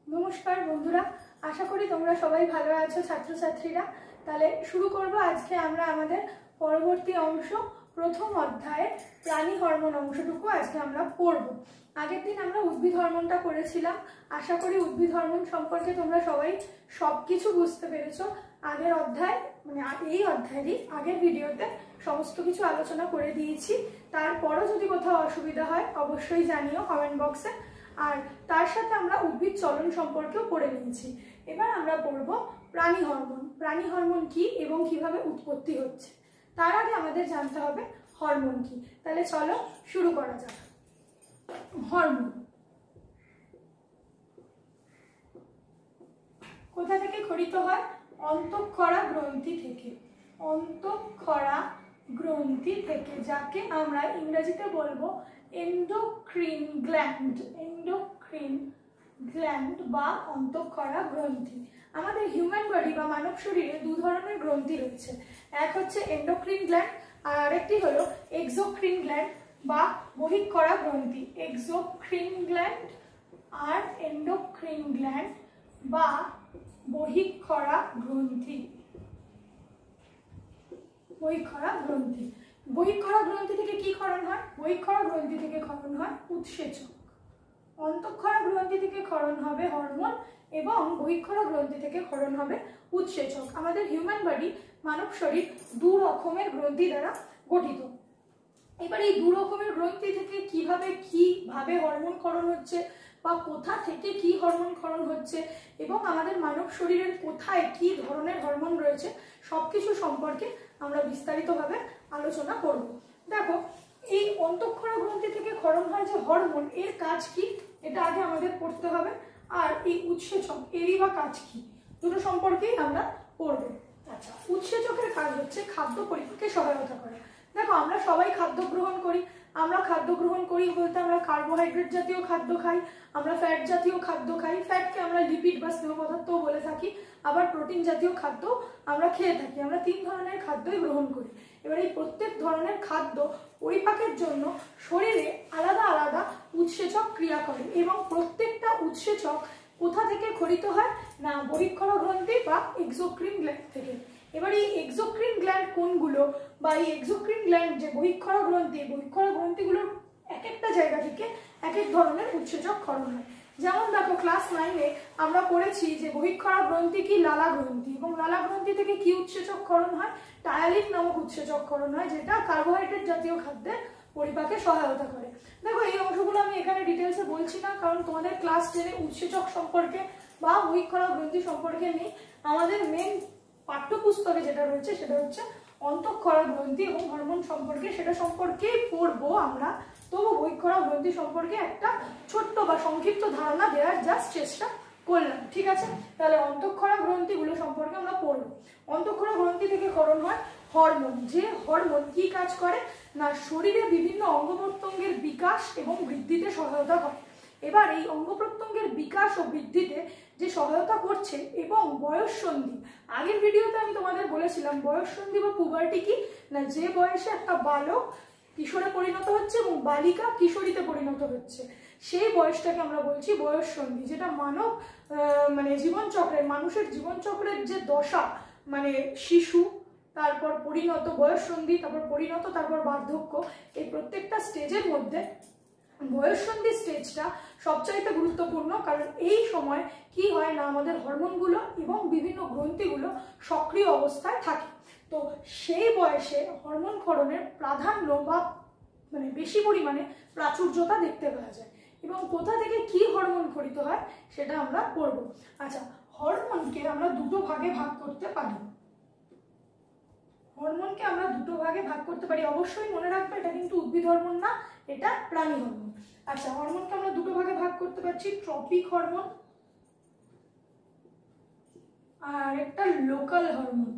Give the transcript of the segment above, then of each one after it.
নমস্কার বন্ধুরা, আশা করি তোমরা সবাই ভালো আছো ছাত্রছাত্রীরা। তাহলে শুরু করব। আজকে আমরা আমাদের পরবর্তী অংশ প্রথম অধ্যায়ে প্রাণী হরমোন অংশটুকু আজকে আমরা পড়ব। আগের দিন আমরা উদ্ভিদ হরমোনটা করেছিলাম। আশা করি উদ্ভিদ হরমোন সম্পর্কে তোমরা সবাই সবকিছু বুঝতে পেরেছো। আগের অধ্যায় মানে এই অধ্যায়েরই আগের ভিডিওতে সমস্ত কিছু আলোচনা করে দিয়েছি। তারপরও যদি কোথাও অসুবিধা হয় অবশ্যই জানিও কমেন্ট বক্সে। আর তার সাথে আমরা উদ্ভিদ চলন সম্পর্কেও পড়ে নিয়েছি। এবার আমরা পড়ব প্রাণী হরমোন। প্রাণী হরমোন কি এবং কিভাবে উৎপত্তি হচ্ছে। তার আগে আমাদের জানতে হবে হরমোন কি। তাহলে চলো শুরু করা যাক। হরমোন কোথা থেকে খরিত হয়? অন্তঃক্ষরা গ্রন্থি থেকে। অন্তঃক্ষরা গ্রন্থি থেকে, যাকে আমরা ইংরেজিতে বলবো এন্ডোক্রিন গ্ল্যান্ড। এন্ডোক্রিন গ্ল্যান্ড বা অন্তঃক্ষরা গ্রন্থি। আমাদের হিউম্যান বডি বা মানব শরীরে দু ধরনের গ্রন্থি রয়েছে। এক হচ্ছে এন্ডোক্রিন গ্ল্যান্ড আর আরেকটি হলো এক্সোক্রিন গ্ল্যান্ড বা বহিঃক্ষরা গ্রন্থি। এক্সোক্রিন গ্ল্যান্ড আর এন্ডোক্রিন গ্ল্যান্ড বা বহিঃক্ষরা গ্রন্থি। বহিঃক্ষরা গ্রন্থি। বহিঃক্ষরা গ্রন্থি থেকে কি ক্ষরণ হয়? বহিঃক্ষরা গ্রন্থি থেকে ক্ষরণ হয় উৎসেচক। অন্তঃক্ষরা গ্রন্থি থেকে ক্ষরণ হবে হরমোন এবং বহিঃক্ষরা গ্রন্থি থেকে ক্ষরণ হবে উৎসেচক। আমাদের হিউম্যান বডি মানব শরীর দু রকমের গ্রন্থি দ্বারা গঠিত। এবার এই দু রকমের গ্রন্থি থেকে কিভাবে হরমোন ক্ষরণ হচ্ছে বা কোথা থেকে কি হরমোন ক্ষরণ হচ্ছে এবং আমাদের মানব শরীরের কোথায় কি ধরনের হরমোন রয়েছে সবকিছু সম্পর্কে আমরা বিস্তারিতভাবে আলোচনা করব। দেখো, এই অন্তঃক্ষরা গ্রন্থি থেকে ক্ষরণ হয় যে হরমোন, এর কাজ কি এটা আগে আমাদের পড়তে হবে। আর এই উৎসেচক এরই বা কাজ কি, দুটো সম্পর্কেই আমরা পড়ব। আচ্ছা, উৎসেচকের কাজ হচ্ছে খাদ্য পরিপাকে সহায়তা করা। দেখো, আমরা সবাই খাদ্য গ্রহণ করি। আমরা খাদ্য গ্রহণ করি বলতে আমরা কার্বোহাইড্রেট জাতীয় খাদ্য খাই, আমরা ফ্যাট জাতীয় খাদ্য খাই। ফ্যাটকে আমরা লিপিড বা স্নেহ পদার্থও বলে থাকি। আবার প্রোটিন জাতীয় খাদ্য আমরা খেয়ে থাকি। আমরা তিন ধরনের খাদ্যই গ্রহণ করি। এবার এই প্রত্যেক ধরনের খাদ্য পরিপাকের জন্য শরীরে আলাদা আলাদা উৎসেচক ক্রিয়া করে এবং প্রত্যেকটা উৎসেচক কোথা থেকে খরিত হয় না বহিঃক্ষরা গ্রন্থি বা এক্সোক্রিন গ্ল্যান্ড থেকে। এবার এই এক্সোক্রিন গ্ল্যান্ড কোনগুলো বা এই এক্সোক্রিন গ্ল্যান্ড যে বহিঃক্ষরা গ্রন্থি, বহিঃক্ষরা গ্রন্থিগুলোর এক একটা জায়গা থেকে এক এক ধরনের উৎসেচক ক্ষরণ হয়। যেমন দেখো, ক্লাস 9-এ আমরা পড়েছি যে বহিঃক্ষরা গ্রন্থি কি লালা গ্রন্থি, এবং লালা গ্রন্থি থেকে কি উৎসেচক ক্ষরণ হয়? টায়ালিন নামক উৎসেচক ক্ষরণ হয়, যেটা কার্বোহাইড্রেট জাতীয় খাদ্যের পরিপাকে সহায়তা করে। দেখো, এই অংশগুলো আমি এখানে ডিটেলসে বলছি না, কারণ তোমাদের ক্লাস 10-এ উৎসেচক সম্পর্কে বা বহিঃক্ষরা গ্রন্থি সম্পর্কে নেই। আমাদের মেন পাঠ্যপুস্তকে যেটা রয়েছে সেটা হচ্ছে অন্তঃক্ষরা গ্রন্থি এবং হরমোন সম্পর্কে, সেটা সম্পর্কেই পড়বো আমরা। তবু বহিঃক্ষরা গ্রন্থি সম্পর্কে একটা ছোট্ট বা সংক্ষিপ্ত ধারণা দেওয়ার জাস্ট চেষ্টা করলাম, ঠিক আছে? তাহলে অন্তঃক্ষরা গ্রন্থিগুলো সম্পর্কে আমরা পড়বো। অন্তঃক্ষরা গ্রন্থি থেকে ক্ষরণ হয় হরমোন। যে হরমোন কি কাজ করে না শরীরে বিভিন্ন অঙ্গ প্রত্যঙ্গের বিকাশ এবং বৃদ্ধিতে সহায়তা করে। এবার এই অঙ্গ প্রত্যঙ্গের বিকাশ ও বৃদ্ধিতে যে সহায়তা করছে এবং বয়ঃসন্ধি, আগের ভিডিওতে আমি তোমাদের বলেছিলাম বয়ঃসন্ধি বা পুবার্টি কি না, যে বয়সে একটা বালক কিশোরে পরিণত হচ্ছে এবং বালিকা কিশোরীতে পরিণত হচ্ছে, সেই বয়সটাকে আমরা বলছি বয়ঃসন্ধি। যেটা মানব মানে জীবনচক্রের, মানুষের জীবনচক্রের যে দশা, মানে শিশু, তারপর পরিণত, বয়ঃসন্ধি, তারপর পরিণত, তারপর বার্ধক্য, এই প্রত্যেকটা স্টেজের মধ্যে বয়ঃসন্ধি স্টেজটা সবচাইতে গুরুত্বপূর্ণ। কারণ এই সময় কি হয় না আমাদের হরমোনগুলো এবং বিভিন্ন গ্রন্থিগুলো সক্রিয় অবস্থায় থাকে। তো সেই বয়সে হরমোন ক্ষরণের প্রাধান্য বা মানে বেশি পরিমাণে প্রাচুর্যতা দেখতে পাওয়া যায়। এবং কোথা থেকে কি হরমোন খরিত হয় সেটা আমরা পড়ব। আচ্ছা, হরমোনকে আমরা দুটো ভাগে ভাগ করতে পারি। হরমোনকে আমরা দুটো ভাগে ভাগ করতে পারি। অবশ্যই মনে রাখবে, এটা কিন্তু উদ্ভিদ হরমোন না, এটা প্রাণী হরমোন। আচ্ছা, হরমোনকে আমরা দুটো ভাগে ভাগ করতে পারছি, ট্রপিক হরমোন আর একটা লোকাল হরমোন।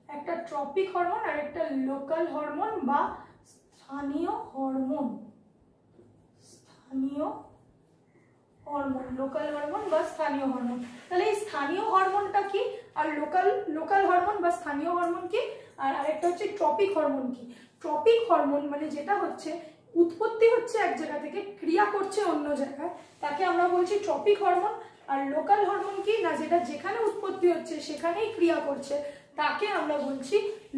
একটা ট্রপিক হরমোন আর একটা লোকাল হরমোন বা স্থানীয় হরমোন। স্থানীয় হরমোন, লোকাল হরমোন বা স্থানীয় হরমোন। তাহলে এই স্থানীয় হরমোনটা কি আর লোকাল হরমোন বা স্থানীয় হরমোন কি, আর আরেকটা হচ্ছে ট্রপিক হরমোন কি? ট্রপিক হরমোন মানে যেটা হচ্ছে উৎপত্তি হচ্ছে এক জায়গা থেকে, ক্রিয়া করছে অন্য জায়গায়, তাকে আমরা বলছি ট্রপিক হরমোন। আর লোকাল হরমোন কি না, যেটা যেখানে উৎপত্তি হচ্ছে সেখানেই ক্রিয়া করছে তাকে আমরা বলছি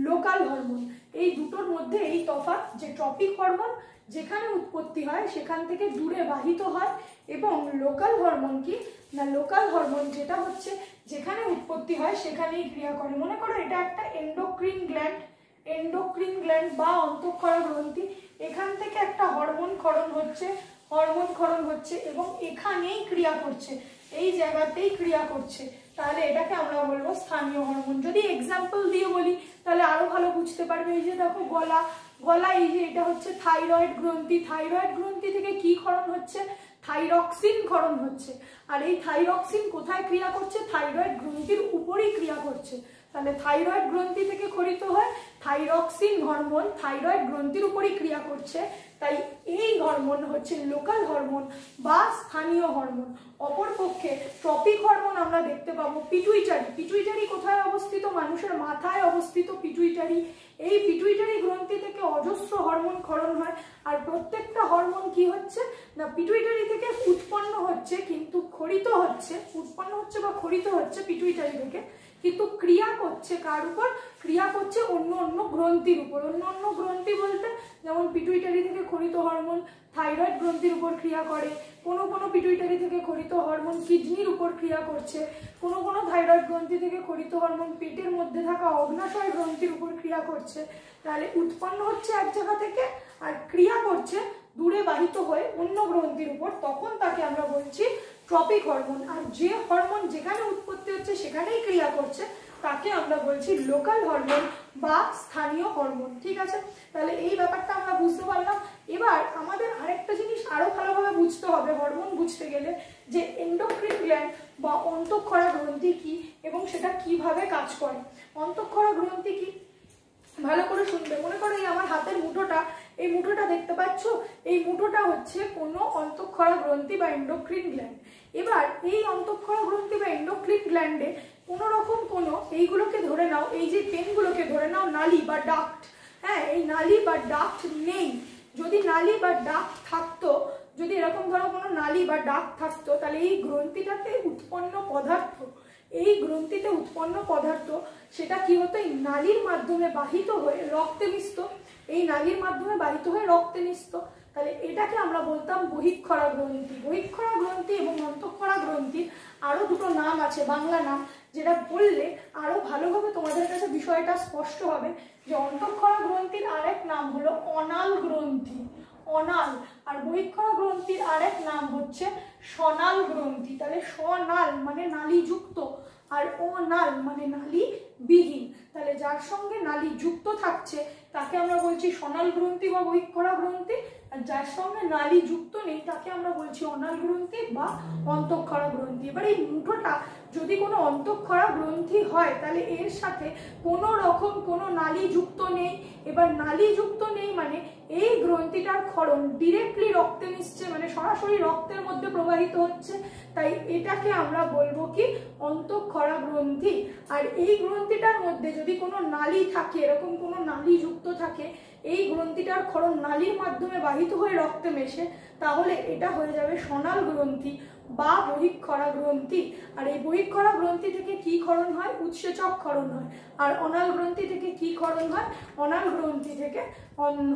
লোকাল হরমোন। এই দুটোর মধ্যে এই তফাৎ যে ট্রপিক হরমোন যেখানে উৎপত্তি হয় সেখান থেকে দূরে বাহিত হয়, এবং লোকাল হরমোন কি না, লোকাল হরমোন যেটা হচ্ছে যেখানে উৎপত্তি হয় সেখানেই ক্রিয়া করে। মনে করো এটা একটা এন্ডোক্রিন গ্ল্যান্ড বা অন্তঃক্ষরা গ্রন্থি, এখান থেকে একটা হরমোন ক্ষরণ হচ্ছে এবং এখানেই ক্রিয়া করছে, এই জায়গাতেই ক্রিয়া করছে, তাহলে এটাকে আমরা বলবো স্থানীয় হরমোন। যদি এক্সাম্পল দিয়ে বলি তাহলে আরো ভালো বুঝতে পারবে। এই যে দেখো গলা, এই যে এটা হচ্ছে থাইরয়েড গ্রন্থি থেকে কি ক্ষরণ হচ্ছে, থাইরক্সিন ক্ষরণ হচ্ছে। আর এই থাইরক্সিন কোথায় ক্রিয়া করছে, থাইরয়েড গ্রন্থির উপরই ক্রিয়া করছে। তাহলে থাইরয়েড গ্রন্থি থেকে ক্ষরিত হয় থাইরক্সিন হরমোন, থাইরয়েড গ্রন্থির উপরই ক্রিয়া করছে, তাই এই হরমোন হচ্ছে লোকাল হরমোন বা স্থানীয় হরমোন। অপরপক্ষে ট্রপিক হরমোন আমরা দেখতে পাবো পিটুইটারি কোথায় অবস্থিত, মানুষের মাথায় অবস্থিত পিটুইটারি। এই পিটুইটারি গ্রন্থি থেকে অজস্র হরমোন ক্ষরণ হয়, আর প্রত্যেকটা হরমোন কি হচ্ছে না পিটুইটারি থেকে উৎপন্ন হচ্ছে পিটুইটারি থেকে, কিন্তু ক্রিয়া করছে কার উপর, ক্রিয়া করছে অন্য অন্য গ্রন্থির উপর। অন্য গ্রন্থি বলতে যেমন পিটুইটারি থেকে ক্ষরিত হরমোন থাইরয়েড গ্রন্থির উপর ক্রিয়া করে, কোনো পিটুইটারি থেকে ক্ষরিত হরমোন কিডনির উপর ক্রিয়া করছে, কোনো থাইরয়েড গ্রন্থি থেকে ক্ষরিত হরমোন পেটের মধ্যে থাকা অগ্নাশয় গ্রন্থির উপর ক্রিয়া করছে। তাহলে উৎপন্ন হচ্ছে এক জায়গা থেকে আর ক্রিয়া করছে দূরে বাহিত হয়ে অন্য গ্রন্থির উপর, তখন তাকে আমরা বলছি ট্রপিক হরমোন। আর যে হরমোন যেখানে উৎপত্তি হচ্ছে সেখানেই ক্রিয়া করছে তাকে আমরা বলছি লোকাল হরমোন বা স্থানীয় হরমোন। ঠিক আছে, তাহলে এই ব্যাপারটা আমরা বুঝতে পারলাম। এবার আমাদের আরেকটা জিনিস আরো ভালোভাবে বুঝতে হবে হরমোন বুঝতে গেলে, যে এন্ডোক্রিন গ্ল্যান্ড বা অন্তঃক্ষরা গ্রন্থি কি এবং সেটা কিভাবে কাজ করে। অন্তঃক্ষরা গ্রন্থি কি ভালো করে শুনবে। মনে করো এই আমার হাতের মুঠোটা, এই মুঠোটা দেখতে পাচ্ছ, এই মুঠোটা হচ্ছে কোনো অন্তঃক্ষরা গ্রন্থি বা এন্ডোক্রিন গ্ল্যান্ড। এবার এই অন্তঃক্ষরা গ্রন্থি বা এন্ডোক্রিন গ্ল্যান্ডে কোনো রকম এইগুলোকে ধরে নাও, এই যে পেনগুলোকে ধরে নাও নালী বা ডাক্ট। হ্যাঁ, এই নালী বা ডাক্ট নেই। যদি নালী বা ডাক্ট থাকতো, যদি এরকম ধরো কোনো নালী বা ডাক্ট থাকতো, তাহলে এই গ্রন্থিটাতে উৎপন্ন পদার্থ সেটা কি হতো, এই নালীর মাধ্যমে বাহিত হয়ে রক্তে মিশতো, তাহলে এটাকে আমরা বলতাম বহিঃক্ষরা গ্রন্থি এবং অন্তঃক্ষরা গ্রন্থির আরো দুটো নাম আছে, বাংলা নাম, যেটা বললে আরো ভালোভাবে তোমাদের কাছে বিষয়টা স্পষ্ট হবে। যে অন্তঃক্ষরা গ্রন্থির আরেক নাম হলো অনাল গ্রন্থি, আর বহিঃক্ষরা গ্রন্থির আরেক নাম হচ্ছে সনাল গ্রন্থি। তাহলে সনাল মানে নালীযুক্ত আর অনাল মানে নালী বিহীন। তাহলে যার সঙ্গে নালী যুক্ত থাকছে তাকে আমরা বলছি সনাল গ্রন্থি বা বহিঃক্ষরা গ্রন্থি, আর যার সঙ্গে নালী যুক্ত নেই তাকে আমরা বলছি অনাল গ্রন্থি বা অন্তঃক্ষরা গ্রন্থি। এবার এই মুঠোটা যদি কোনো অন্তঃক্ষরা গ্রন্থি হয় তাহলে এর সাথে কোনো রকম কোনো নালী যুক্ত নেই। এবার নালী যুক্ত নেই মানে এই গ্রন্থিটার ক্ষরণ ডিরেক্টলি রক্তে মিশছে, মানে সরাসরি রক্তের মধ্যে প্রবাহিত হচ্ছে, তাই এটাকে আমরা বলবো কি অন্তঃক্ষরা গ্রন্থি। আর এই গ্রন্থিটার মধ্যে যদি কোনো নালী থাকে, এরকম কোনো নালী যুক্ত থাকে, এই গ্রন্থিটার ক্ষরণ নালীর মাধ্যমে বাহিত হয়ে রক্তে মেশে, তাহলে এটা হয়ে যাবে সনাল গ্রন্থি বা বহিঃক্ষরা গ্রন্থি। আর এই বহিঃক্ষরা গ্রন্থি থেকে কি ক্ষরণ হয়, উৎসেচক ক্ষরণ হয়। আর অনাল গ্রন্থি থেকে কি ক্ষরণ হয়, অনাল গ্রন্থি থেকে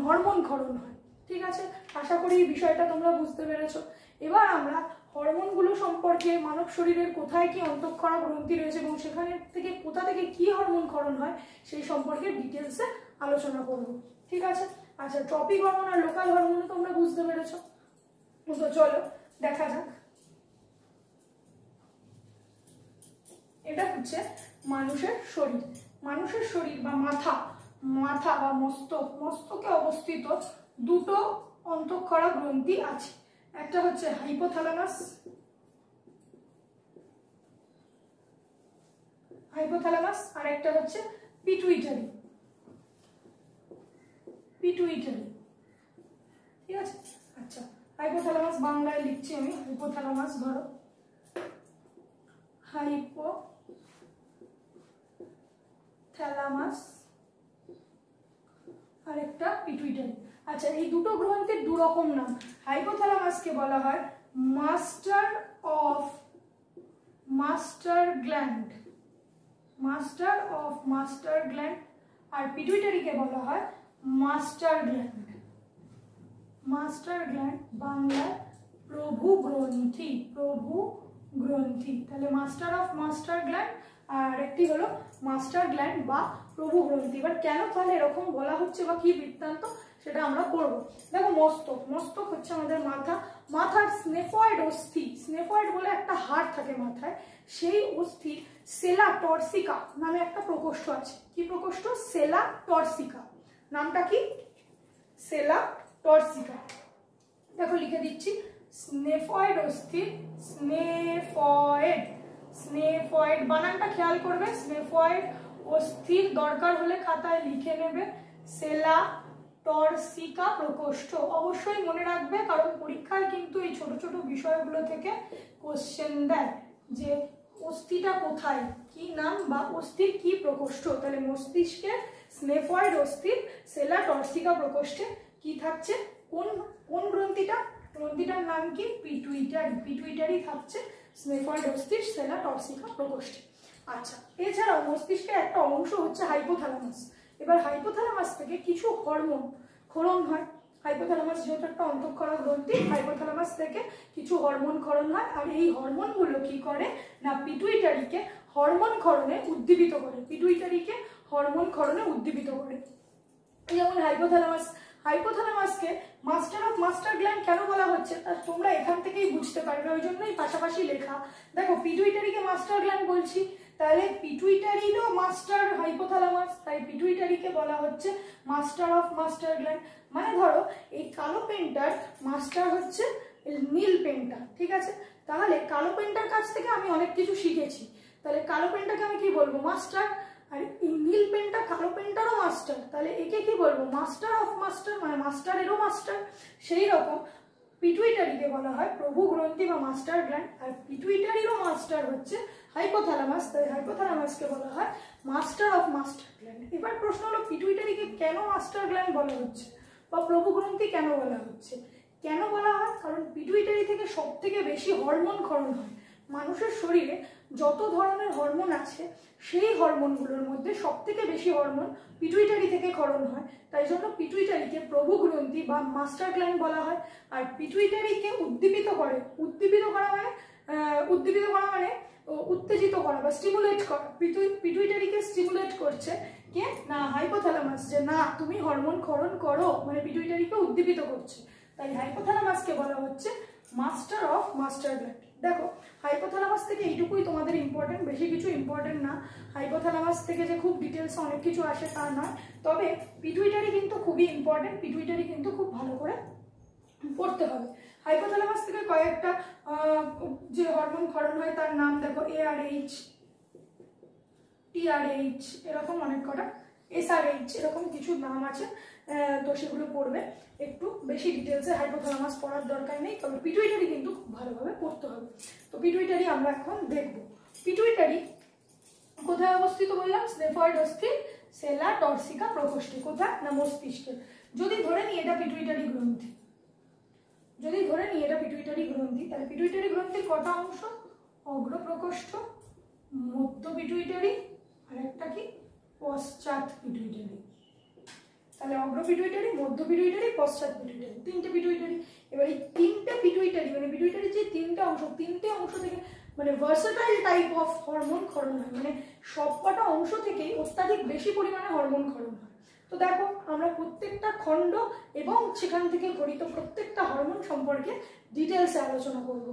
হরমোন ক্ষরণ হয়। ঠিক আছে, আশা করি এই বিষয়টা তোমরা বুঝতে পেরেছো। এবার আমরা হরমোনগুলো সম্পর্কে, মানব শরীরের কোথায় কি অন্তঃক্ষরা গ্রন্থি রয়েছে এবং সেখানে থেকে কোথা থেকে কি হরমোন ক্ষরণ হয় সেই সম্পর্কে ডিটেলসে আলোচনা করব। ঠিক আছে, আচ্ছা, ট্রপিক হরমোন আর লোকাল হরমোন তোমরা বুঝতে পেরেছো, তো চলো দেখা যাক। এটা হচ্ছে মানুষের শরীর বা মাথা বা মস্তকে অবস্থিত দুটো অন্তঃক্ষরা গ্রন্থি আছে। একটা হচ্ছে হাইপোথ্যালামাস আর একটা হচ্ছে পিটুইটারি। ঠিক আছে, আচ্ছা, হাইপোথ্যালামাস বাংলায় লিখছি আমি, হাইপোথ্যালামাস ধরো, হাইপোথ্যালামাস আর একটা পিটুইটারি। আচ্ছা, এই দুটো গ্রন্থির দুরকম নাম। হাইপোথ্যালামাসকে বলা হয় master of master gland, master of master gland, আর পিটুইটারিকে বলা হয় মাস্টার গ্ল্যান্ড, মাস্টার গ্ল্যান্ড বাংলায় প্রভু গ্রন্থি, প্রভু গ্রন্থি। তাহলে মাস্টার অফ মাস্টার গ্ল্যান্ড আর একটি হলো মাস্টার গ্ল্যান্ড বা প্রভু গ্রন্থি। এবার কেন তাহলে এরকম বলা হচ্ছে বা কি বৃত্তান্ত সেটা আমরা করব। দেখো মস্তক, মস্তক হচ্ছে আমাদের মাথা, মাথার স্নেফয়েড অস্থি, স্নেফয়েড বলে একটা হাড় থাকে মাথায়, সেই অস্থির সেলা টর্সিকা নামে একটা প্রকোষ্ঠ আছে। কি প্রকোষ্ঠ? সেলা টর্সিকা। নামটা কি? সেলা টর্সিকা। দেখো লিখে দিচ্ছি, স্নেফয়েড অস্থির, স্নেফয়েড, স্নেফয়েড বানানটা খেয়াল করবে, স্নেফয়েড অস্থির, দরকার হলে খাতায় লিখে নেবে, সেলা টর্সিকা প্রকোষ্ঠ। অবশ্যই মনে রাখবে, কারণ পরীক্ষায় কিন্তু এই ছোট ছোট বিষয়গুলো থেকে কোশ্চেন দেয় যে অস্থিটা কোথায়, কি নাম বা অস্থির কি প্রকোষ্ঠ। তাহলে মস্তিষ্কের স্নেফয়েড অস্থির সেলা টর্সিকা প্রকোষ্ঠে কি থাকছে? কোন কোন গ্রন্থিটা? গ্রন্থিটার নাম কি? পিটুইটারি, পিটুইটারি থাকছে স্নেফয়েড অস্থির সেলা টর্সিকা প্রকোষ্ঠে। আচ্ছা, এছাড়াও মস্তিষ্কের একটা অংশ হচ্ছে হাইপোথ্যালামাস। এবার হাইপোথ্যালামাস থেকে কিছু হরমোন ক্ষরণ হয়। হাইপোথ্যালামাস যেহেতু একটা অন্তঃক্ষরা গ্রন্থি, হাইপোথ্যালামাস থেকে কিছু হরমোন ক্ষরণ হয়, আর এই হরমোনগুলো কি করে না পিটুইটারিকে হরমোন ক্ষরণে উদ্দীপিত করে, পিটুইটারিকে হরমোন ক্ষরণে উদ্দীপিত করে। যেমন হাইপোথ্যালামাস, হাইপোথ্যালামাসকে মাস্টার অফ মাস্টার গ্ল্যান্ড কেন বলা হচ্ছে তা তোমরা এখান থেকেই বুঝতে পারবে, ওই জন্যই পাশাপাশি লেখা। দেখো পিটুইটারিকে মাস্টার গ্ল্যান্ড বলছি, তাহলে পিটুইটারিরও মাস্টার হাইপোথ্যালামাস, তাই পিটুইটারিকে বলা হচ্ছে মাস্টার অফ মাস্টার গ্ল্যান্ড। মানে ধরো এই কালো পেনটার মাস্টার হচ্ছে নীল পেনটা, ঠিক আছে? তাহলে কালো পেনটার কাছ থেকে আমি অনেক কিছু শিখেছি, তাহলে কালো পেনটাকে আমি কি বলবো? মাস্টার। আর এই নীল পেনটা কালো পেনটারও মাস্টার, তাহলে একে কি বলবো? মাস্টার অফ মাস্টার, মানে মাস্টারেরও মাস্টার। সেই রকম পিটুইটারিকে বলা হয় প্রভু গ্রন্থি বা মাস্টার গ্ল্যান্ড, আর পিটুইটারিরও মাস্টার হচ্ছে হাইপোথ্যালামাস, তাই হাইপোথ্যালামাসকে বলা হয় মাস্টার অফ মাস্টার গ্ল্যান্ড। এবার প্রশ্ন হলো পিটুইটারিকে কেন মাস্টার গ্ল্যান্ড বলা হচ্ছে বা প্রভু গ্রন্থি কেন বলা হচ্ছে? কেন বলা হয়? কারণ পিটুইটারি থেকে সব থেকে বেশি হরমোন ক্ষরণ হয়। মানুষের শরীরে যত ধরনের হরমোন আছে সেই হরমোনগুলোর মধ্যে সব থেকে বেশি হরমোন পিটুইটারি থেকে ক্ষরণ হয়, তাই জন্য পিটুইটারিকে প্রভু গ্রন্থি বা মাস্টার গ্ল্যান্ড বলা হয়। আর পিটুইটারিকে উদ্দীপিত করে, উদ্দীপিত করা মানে উত্তেজিত করা বা স্টিমুলেট করা। পিটুইটারিকে স্টিমুলেট করছে কে না হাইপোথ্যালামাস, যে না তুমি হরমোন ক্ষরণ করো, মানে পিটুইটারিকে উদ্দীপিত করছে, তাই হাইপোথ্যালামাসকে বলা হচ্ছে মাস্টার অফ মাস্টার গ্ল্যান্ড। দেখো হাইপোথ্যালামাস থেকে এইটুকুই তোমাদের ইম্পর্টেন্ট, বেশি কিছু ইম্পর্টেন্ট না। হাইপোথ্যালামাস থেকে যে খুব ডিটেলস অনেক কিছু আসে তা নয়, তবে পিটুইটারি কিন্তু খুবই ইম্পর্টেন্ট, পিটুইটারি কিন্তু খুব ভালো করে পড়তে হবে। হাইপোথ্যালামাস থেকে কয়েকটা যে হরমোন ক্ষরণ হয় তার নাম দেখো, ARH, TRH, এরকম অনেক কটা, SRH, এরকম কিছু নাম আছে, তো সেগুলো পড়বে। একটু বেশি ডিটেলসে হাইপোথ্যালামাস পড়ার দরকার নেই, তবে পিটুইটারি কিন্তু খুব ভালোভাবে পড়তে হবে। তো পিটুইটারি আমরা এখন দেখব। পিটুইটারি কোথায় অবস্থিত বললাম? স্নেফয়েড অস্থির সেলা টর্সিকা প্রকোষ্ঠে। কোথায় না মস্তিষ্কে। যদি ধরে নিই এটা পিটুইটারি গ্রন্থি, যদি ধরে নিই এটা পিটুইটারি গ্রন্থি, তাহলে পিটুইটারি গ্রন্থির কটা অংশ? অগ্র প্রকোষ্ঠ, মধ্য পিটুইটারি আর একটা কি পশ্চাৎ পিটুইটারি। তাহলে অগ্র পিটুইটারি, মধ্য পিটুইটারি, পশ্চাৎ পিটুইটারি, তিনটে পিটুইটারি। এবার এই তিনটে পিটুইটারি মানে পিটুইটারির যে তিনটে অংশ, তিনটে অংশ থেকে মানে ভার্সেটাইল টাইপ অফ হরমোন ক্ষরণ হয়, মানে সবকটা অংশ থেকেই অত্যাধিক বেশি পরিমাণে হরমোন ক্ষরণ হয়। তো দেখো আমরা প্রত্যেকটা খণ্ড এবং সেখান থেকে গঠিত প্রত্যেকটা হরমোন সম্পর্কে ডিটেলসে আলোচনা করব।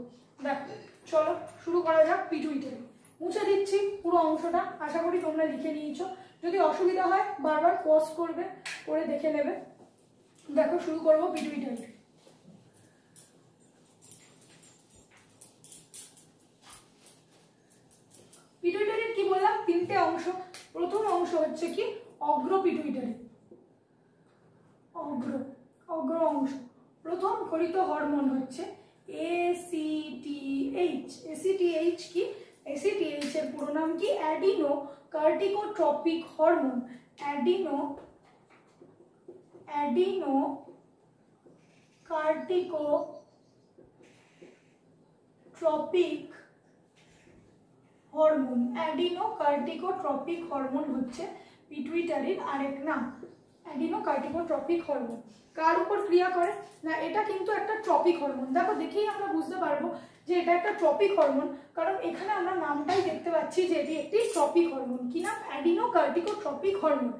দেখো চলো শুরু করা যাক। পিটুইটারি মুছে দিচ্ছি পুরো অংশটা, আশা করি তোমরা লিখে নিয়েছো। যদি অসুবিধা হয় বারবার পজ করবে, করে দেখে নেবে। দেখো শুরু করবো পিটুইটারি। পিটুইটারির কি বললাম? তিনটে অংশ। প্রথম অংশ হচ্ছে কি অগ্র পিটুইটারি, অগ্র অংশ। প্রথম ক্ষরিত হরমোন হচ্ছে ACTH। ACTH কি? ACTH এর পুরো নাম কি? Adrenocorticotropic hormone. Adrenocorticotropic hormone. Adrenocorticotropic hormone হচ্ছে পিটুইটারির আরেক নাম। অ্যাডিনোকার্টিকোট্রপিক হরমোন কার উপর ক্রিয়া করে না, এটা কিন্তু একটা ট্রপিক হরমোন। দেখো দেখেই আমরা বুঝতে পারবো যে এটা একটা ট্রপিক হরমোন, কারণ এখানে আমরা নামটাই দেখতে পাচ্ছি যে এটি একটি ট্রপিক হরমোন। কি নাম? অ্যাডিনোকার্টিকোট্রপিক হরমোন।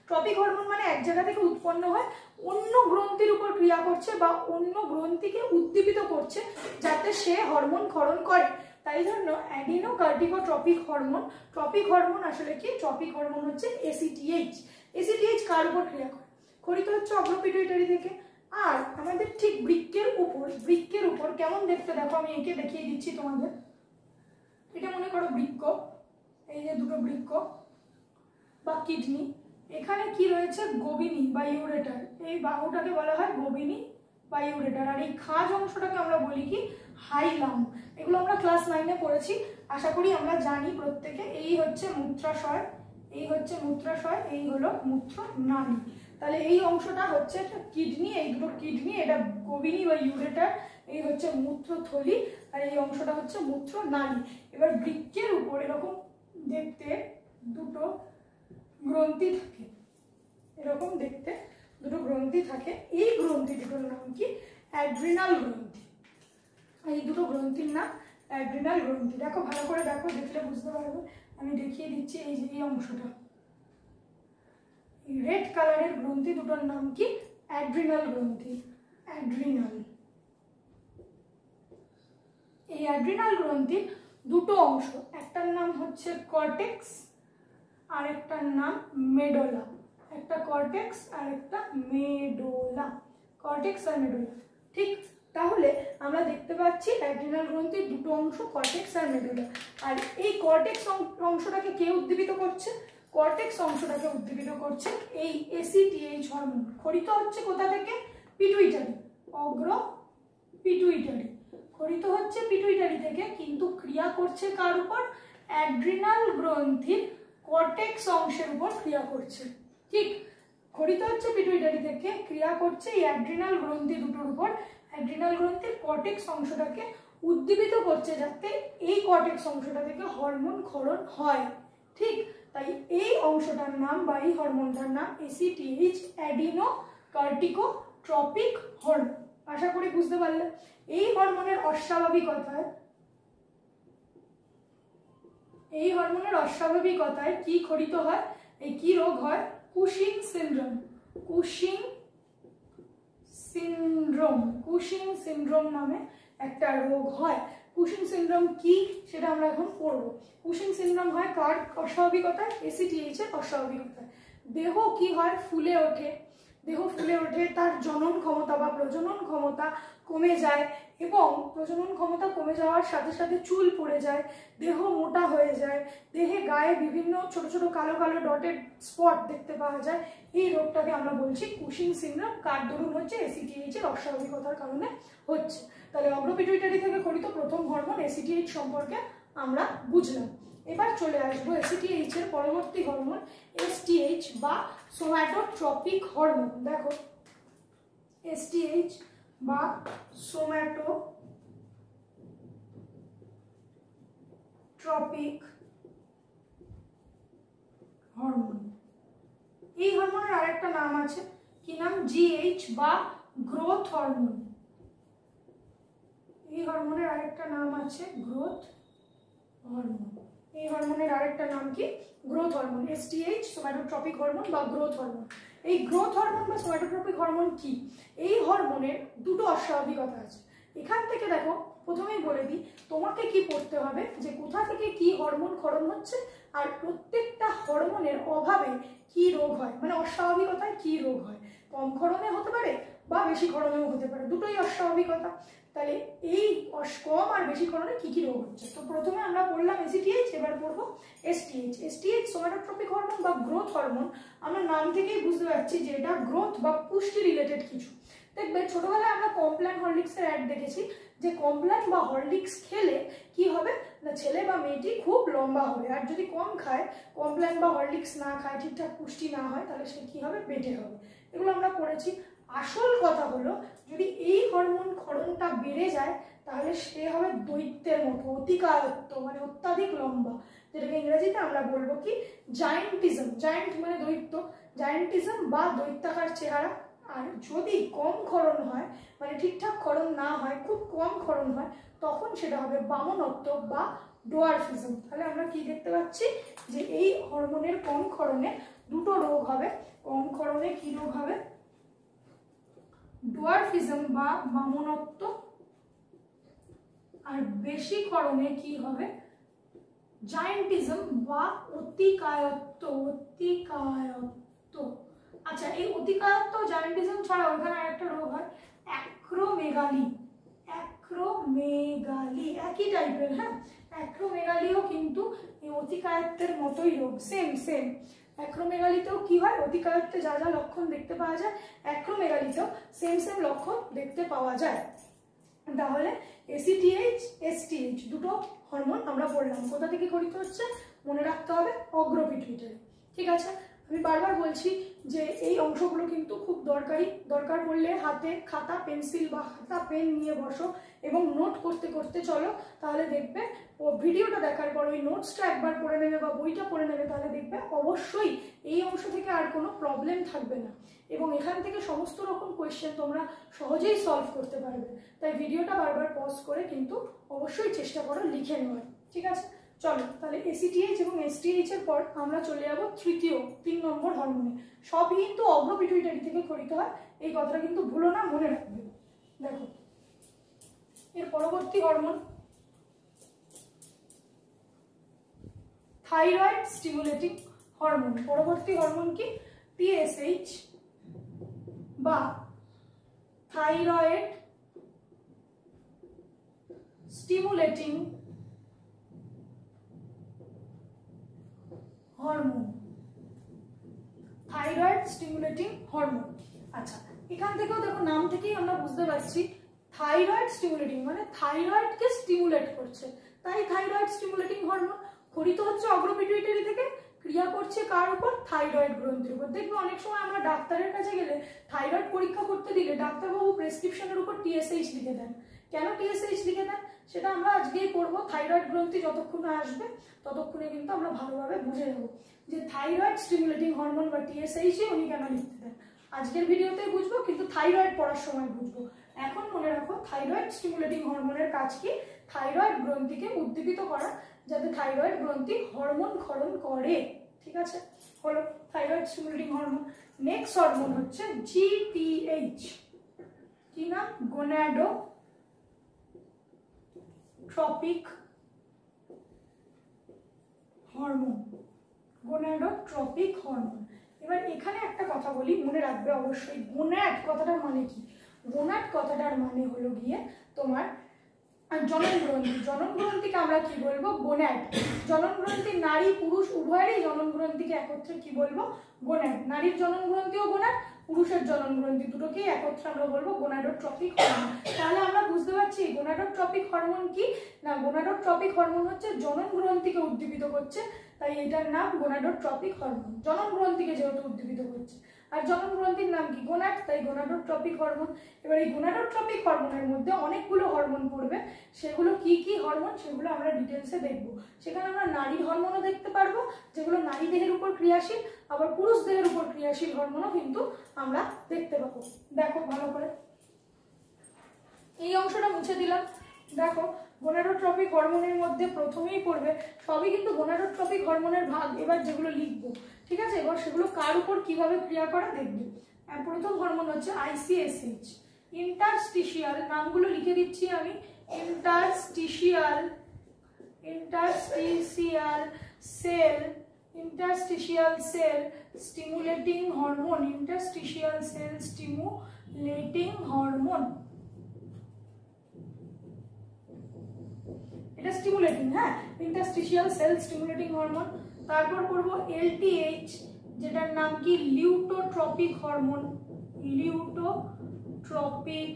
ট্রপিক হরমোন মানে এক জায়গা থেকে উৎপন্ন হয়, অন্য গ্রন্থির উপর ক্রিয়া করছে বা অন্য গ্রন্থিকে উদ্দীপিত করছে যাতে সে হরমোন ক্ষরণ করে। তাই জন্য অ্যাডিনোকার্টিকোট্রপিক হরমোন। ট্রপিক হরমোন আসলে কি? ট্রপিক হরমোন হচ্ছে এসিটিএইচ। এসিটিএইচ কার উপর ক্রিয়া করে? খরিত হচ্ছে অগ্রপিটুইটারি থেকে। আর আমাদের ঠিক বৃক্কের উপর কেমন দেখতে দেখো, আমি এঁকে দেখিয়ে দিচ্ছি তোমাদের। এটা মনে করো বৃক্ক, এই যে দুটো বৃক্ক বা কিডনি, এখানে কি রয়েছে? গোবিনী বা ইউরেটার। এই বাহুটাকে বলা হয় গোবিনী বা ইউরেটার, আর এই খাঁজ অংশটাকে আমরা বলি কি? হাইলাম। এগুলো আমরা ক্লাস 9-এ পড়েছি, আশা করি আমরা জানি প্রত্যেকে। এই হচ্ছে মূত্রাশয়, এই হচ্ছে মূত্রাশয়, এই হলো মূত্রনালী। তাহলে এই অংশটা হচ্ছে কিডনি, এই দুটো কিডনি, এটা গোবিনী বা ইউরেটার, এই হচ্ছে মূত্রথলি, আর এই অংশটা হচ্ছে মূত্রনালী। এবার বৃক্কের উপর এরকম দেখতে দুটো গ্রন্থি থাকে, এরকম দেখতে দুটো গ্রন্থি থাকে। এই গ্রন্থি দুটোর নাম কি? অ্যাড্রিনাল গ্রন্থি। এই দুটো গ্রন্থির নাম অ্যাড্রিনাল গ্রন্থি। দেখো ভালো করে দেখো, দেখলে বুঝতে পারবে। আমি দেখিয়ে দিচ্ছি, এই যে এই অংশটা, রেড কালারের গ্রন্থি দুটোর নাম কি? অ্যাড্রিনাল গ্রন্থি। অ্যাড্রিনাল। এই অ্যাড্রিনাল গ্রন্থির দুটো অংশ, একটার নাম হচ্ছে কর্টেক্স আর একটার নাম মেডোলা। একটা কর্টেক্স আর একটা মেডোলা। কর্টেক্স আর মেডোলা, ঠিক। তাহলে আমরা দেখতে পাচ্ছি অ্যাড্রিনাল গ্রন্থির দুটো অংশ, কর্টেক্স আর মেডোলা। আর এই কর্টেক্স অংশটাকে কে উদ্দীপিত করছে? কর্টেক্স অংশটাকে উদ্দীপিত করছে এই এসিটিএইচ হরমোন। খরিত হচ্ছে কোথা থেকে? Pituitary, অগ্র pituitary. খরিত হচ্ছে পিটুইটারি থেকে, কিন্তু ক্রিয়া করছে কার উপর? অ্যাড্রিনাল গ্রন্থির কর্টেক্স অংশের উপর ক্রিয়া করছে, ঠিক। খরিত হচ্ছে পিটুইটারি থেকে, ক্রিয়া করছে এই অ্যাড্রিনাল গ্রন্থি দুটোর উপর। অ্যাড্রিনাল গ্রন্থির কর্টেক্স অংশটাকে উদ্দীপিত করছে যাতে এই কর্টেক্স অংশটা থেকে হরমোন ক্ষরণ হয়, ঠিক। তাই এই অংশটার নাম বা এই হরমোনটার নাম এসিটিএইচ, অ্যাডিনোকার্টিকোট্রপিক হরমোন। আশা করি বুঝতে পারলে। এই হরমোনের অস্বাভাবিকতায় কি খরিত হয়? এই কি রোগ হয়? Cushing syndrome. কুশিং সিনড্রোম নামে একটা রোগ হয়। কুশিং সিনড্রোম কি সেটা আমরা এখন পড়বো। কুশিং সিনড্রোম হয় কার অস্বাভাবিকতায়? এসিটিএইচ এর অস্বাভাবিকতায়। দেহ কি হয়? ফুলে ওঠে। দেহ ফুলে ওঠে, তার জনন ক্ষমতা বা প্রজনন ক্ষমতা কমে যায়, এবং প্রজনন ক্ষমতা কমে যাওয়ার সাথে সাথে চুল পড়ে যায়, দেহ মোটা হয়ে যায়, দেহে গায়ে বিভিন্ন ছোট ছোট কালো কালো ডটেড স্পট দেখতে পাওয়া যায়। এই রোগটাকে আমরা বলছি কুশিং সিনড্রোম। কার দরুন হচ্ছে? এসিটিএইচ এর অস্বাভাবিকতার কারণে হচ্ছে। তাহলে অগ্রপিটুইটারি থেকে খরিত প্রথম হরমোন এসিটিএইচ সম্পর্কে আমরা বুঝলাম। এবার চলে আসবো এসিটিএইচ এর পরবর্তী হরমোন এসটিএইচ বা সোম্যাটোট্রপিক হরমোন। দেখো এসটিএইচ বা সোম্যাটোট্রপিক হরমোন। এই হরমোনের আরেকটা নাম আছে, কি নাম? জিএইচ বা গ্রোথ হরমোন। এই হরমোনের আরেকটা নাম আছে গ্রোথ হরমোন। এই হরমোনের আরেকটা নাম কি? Growth hormone. এসটিএইচ, সোম্যাটোট্রপিক হরমোন বা গ্রোথ হরমোন। এই গ্রোথ হরমোন বা সোম্যাটোট্রপিক হরমোন কি? এই হরমোনের দুটো অস্বাভাবিকতা আছে। এখান থেকে দেখো, প্রথমেই বলে দিই তোমাকে কি পড়তে হবে, যে কোথা থেকে কি হরমোন ক্ষরণ হচ্ছে আর প্রত্যেকটা হরমোনের অভাবে কি রোগ হয়, মানে অস্বাভাবিকতায় কি রোগ হয়। কম ক্ষরণে হতে পারে বা বেশি ক্ষরণেও হতে পারে, দুটোই অস্বাভাবিকতা। তাহলে এই কম আর বেশি ক্ষরণে কি কি রোগ হচ্ছে। তো প্রথমে আমরা পড়লাম এসিটিএইচ, এবার পড়বো এসটিএইচ। এসটিএইচ সোম্যাটোট্রপিক হরমোন বা গ্রোথ হরমোন। আমরা নাম থেকেই বুঝতে পারছি যে এটা গ্রোথ বা পুষ্টি রিলেটেড কিছু। দেখবে ছোটবেলায় আমরা কমপ্ল্যান হরলিক্সের অ্যাড দেখেছি, যে কমপ্ল্যান বা হরলিক্স খেলে কি হবে না, ছেলে বা মেয়েটি খুব লম্বা হবে। আর যদি কম খায়, কমপ্ল্যান বা হরলিক্স না খায়, ঠিকঠাক পুষ্টি না হয়, তাহলে সে কি হবে? বেটে হবে। এগুলো আমরা পড়েছি। আসল কথা হলো, যদি এই হরমোন ক্ষরণটা বেড়ে যায় তাহলে সে হবে দৈত্যের মতো, অতিকায়ত্ত, মানে অত্যাধিক লম্বা। যেটাকে ইংরেজিতে আমরা বলবো কি জায়েন্টিজম। জায়েন্ট মানে দৈত্য, জায়েন্টিজম বা দৈত্যাকার চেহারা। আর যদি কম ক্ষরণ হয়, মানে ঠিকঠাক ক্ষরণ না হয়, খুব কম ক্ষরণ হয়, তখন সেটা হবে বামনত্ব বা ডোয়ার্ফিজম। তাহলে আমরা কি দেখতে পাচ্ছি যে এই হরমোনের কম ক্ষরণে দুটো রোগ হবে। কম ক্ষরণে কি রোগ হবে? ডোয়ার্ফিজম বা বামনত্ব। আর বেশি ক্ষরণে কি হবে? জায়েন্টিজম বা অতিকায়ত্ব। অতিকায়ত্ব। আচ্ছা, এই অতিকায়ত্ব জায়েন্টিজম ছাড়াও এখানে আরেকটা রোগ হয় অ্যাক্রোমেগালি। অ্যাক্রোমেগালি একই টাইপের, হ্যাঁ, অ্যাক্রোমেগালিও কিন্তু এই অতিকায়ত্বের মতোই রোগ, সেম সেম। অ্যাক্রোমেগালিতেও কি হয়? অতিকায়ত্বে যা যা লক্ষণ দেখতে পাওয়া যায়, অ্যাক্রোমেগালিতেও সেম সেম লক্ষণ দেখতে পাওয়া যায়। তাহলে এসিটিএইচ, এসটিএইচ দুটো হরমোন আমরা বললাম। কোথা থেকে খরিত হচ্ছে? মনে রাখতে হবে অগ্রপিটুইটারি। ঠিক আছে, আমি বারবার বলছি যে এই অংশগুলো কিন্তু খুব দরকারি। দরকার পড়লে হাতে খাতা পেন্সিল বা খাতা পেন নিয়ে বসো এবং নোট করতে করতে চলো। তাহলে দেখবে ও ভিডিওটা দেখার পর ওই নোটসটা একবার পড়ে নেবে বা বইটা পড়ে নেবে, তাহলে দেখবে অবশ্যই এই অংশ থেকে আর কোনো প্রবলেম থাকবে না এবং এখান থেকে সমস্ত রকম কোয়েশ্চেন তোমরা সহজেই সলভ করতে পারবে। তাই ভিডিওটা বারবার পজ করে কিন্তু অবশ্যই চেষ্টা করো লিখে নেওয়ার। ঠিক আছে, চলো তাহলে এসিটিএইচ এবং এসটিএইচ এর পর আমরা চলে যাব তৃতীয় 3 নম্বর হরমোনে। সবই কিন্তু অগ্রপিটুইটারি থেকে খরিত হয়, এই কথাটা কিন্তু ভুলো না, মনে রাখবে। দেখো এর পরবর্তী হরমোন থাইরয়েড স্টিমুলেটিং হরমোন। পরবর্তী হরমোন কি? টিএসএইচ বা thyroid stimulating hormone. Thyroid stimulating hormone. আচ্ছা, এখান থেকেও দেখো নাম থেকেই আমরা বুঝতে পারছি থাইরয়েড স্টিমুলেটিং মানে থাইরয়েডকে স্টিমুলেট করছে, তাই থাইরয়েড স্টিমুলেটিং হরমোন। খরিত হচ্ছে অগ্রপিটুইটারি থেকে, ক্রিয়া করছে কার উপর? থাইরয়েড গ্রন্থির উপর। দেখবে অনেক সময় আমরা ডাক্তারের কাছে গেলে থাইরয়েড পরীক্ষা করতে দিলে ডাক্তারবাবু প্রেসক্রিপশনের উপর টিএসএইচ লিখে দেন। কেন টিএসএইচ লিখে দেন সেটা আমরা আজকেই পড়বো। থাইরয়েড গ্রন্থি যতক্ষণ আসবে ততক্ষণে কিন্তু আমরা ভালোভাবে বুঝে নেব যে থাইরয়েড স্টিমুলেটিং হরমোন বা টিএসএইচ উনি কেন লিখতে দেন। আজকের ভিডিওতেই বুঝবো, কিন্তু থাইরয়েড পড়ার সময় বুঝবো। এখন মনে রাখো থাইরয়েড স্টিমুলেটিং হরমোনের কাজ কি? থাইরয়েড গ্রন্থিকে উদ্দীপিত করা, যাতে থাইরয়েড গ্রন্থি হরমোন ক্ষরণ করে। ঠিক আছে, হলো thyroid stimulating hormone. Next hormone হচ্ছে জিটিএইচ। কি না? Gonadotropic hormone. Gonadotropic hormone. এবার এখানে একটা কথা বলি, মনে রাখবে অবশ্যই। গোনাড কথাটার মানে কি? গোনাড কথাটার মানে হলো গিয়ে তোমার জনন গ্রন্থি। জনন গ্রন্থিকে আমরা কি বলবো? গোনাড। জনন গ্রন্থি নারী পুরুষ উভয়েরই জনন গ্রন্থিকে একত্রে কি বলবো? গোনাড। নারীর জনন গ্রন্থিও গোনাড, পুরুষের জনন গ্রন্থি দুটোকেই একত্রে আমরা বলবো গোনাডোট্রপিক হরমোন। তাহলে আমরা বুঝতে পারছি গোনাডোট্রপিক হরমোন কি না? গোনাডোট্রপিক হরমোন হচ্ছে জনন গ্রন্থিকে উদ্দীপিত করছে, তাই এটার নাম গোনাডোট্রপিক হরমোন। জনন গ্রন্থিকে যেহেতু উদ্দীপিত করছে, আর জনন গ্রন্থির নাম কি? গোনাড, তাই গোনাডোট্রপিক হরমোন। এবার এই গোনাডোট্রপিক হরমোনের মধ্যে অনেকগুলো হরমোন পড়বে, সেগুলো কি কি হরমোন সেগুলো আমরা ডিটেলসে দেখব। সেখানে আমরা নারীর হরমোনও দেখতে পারবো, যেগুলো নারী দেহের উপর ক্রিয়াশীল, আবার পুরুষ দেহের উপর ক্রিয়াশীল হরমোনও কিন্তু আমরা দেখতে পাবো। দেখো ভালো করে, এই অংশটা মুছে দিলাম। দেখো গোনাডোট্রপিক হরমোনের মধ্যে প্রথমেই পড়বে, সবই কিন্তু গোনাডোট্রপিক হরমোনের ভাগ। এবার যেগুলো লিখবো, ঠিক আছে, এবার সেগুলো কার উপর কিভাবে ক্রিয়া করে দেখবে। প্রথম হরমোন হচ্ছে আইসিএসএইচ, ইন্টারস্টিশিয়াল। নামগুলো লিখে দিচ্ছি আমি। Interstitial cell stimulating hormone. Interstitial cell stimulating hormone, এটা স্টিমুলেটিং, হ্যাঁ, ইন্টারস্টিশিয়াল সেল স্টিমুলেটিং হরমোন। তারপর পড়বো এলটিএইচ, যেটার নাম কি? লিউটোট্রপিক হরমোন। লিউটোট্রপিক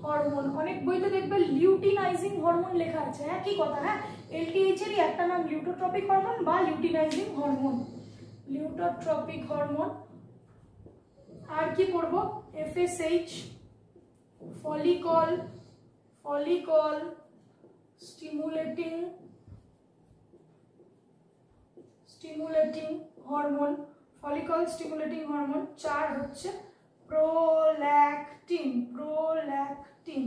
হরমোন। অনেক বইতে দেখবে লিউটিনাইজিং হরমোন লেখা আছে, হ্যাঁ কি কথা, হ্যাঁ, এলটিএইচ এরই একটা নাম লিউটোট্রপিক হরমোন বা লিউটিনাইজিং হরমোন। লিউটোট্রপিক হরমোন। আর কি পড়বো? FSH, follicle stimulating stimulating hormone, follicle stimulating hormone. 4 হচ্ছে প্রোল্যাকটিন, প্রোল্যাকটিন,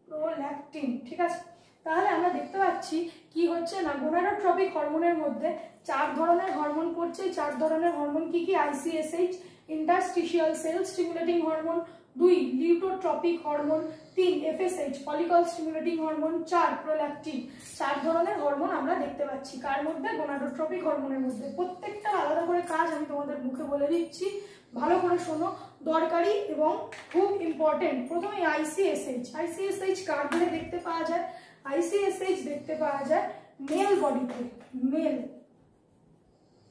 প্রোল্যাকটিন। ঠিক আছে, তাহলে আমরা দেখতে পাচ্ছি কি হচ্ছে না, গোনাডোট্রপিক হরমোনের মধ্যে 4 ধরনের হরমোন পড়ছে। 4 ধরনের হরমোন কি কি? ICSH interstitial cell stimulating hormone, 2 luteotropic hormone, 3 FSH follicle stimulating hormone, 4 prolactin. 4 ধরনের হরমোন আমরা দেখতে পাচ্ছি কার মধ্যে? গোনাডোট্রপিক হরমোনের মধ্যে। প্রত্যেকটা আলাদা করে কাজ আমি তোমাদের মুখে বলে দিচ্ছি, ভালো করে শোনো, দরকারি এবং খুব ইম্পর্টেন্ট। প্রথমে ICSH কার মধ্যে দেখতে পাওয়া যায়? ICSH দেখতে পাওয়া যায় মেল বডিতে,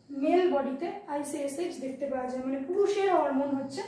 মেল বডিতে ICSH দেখতে পাওয়া যায়, মানে পুরুষের হরমোন হচ্ছে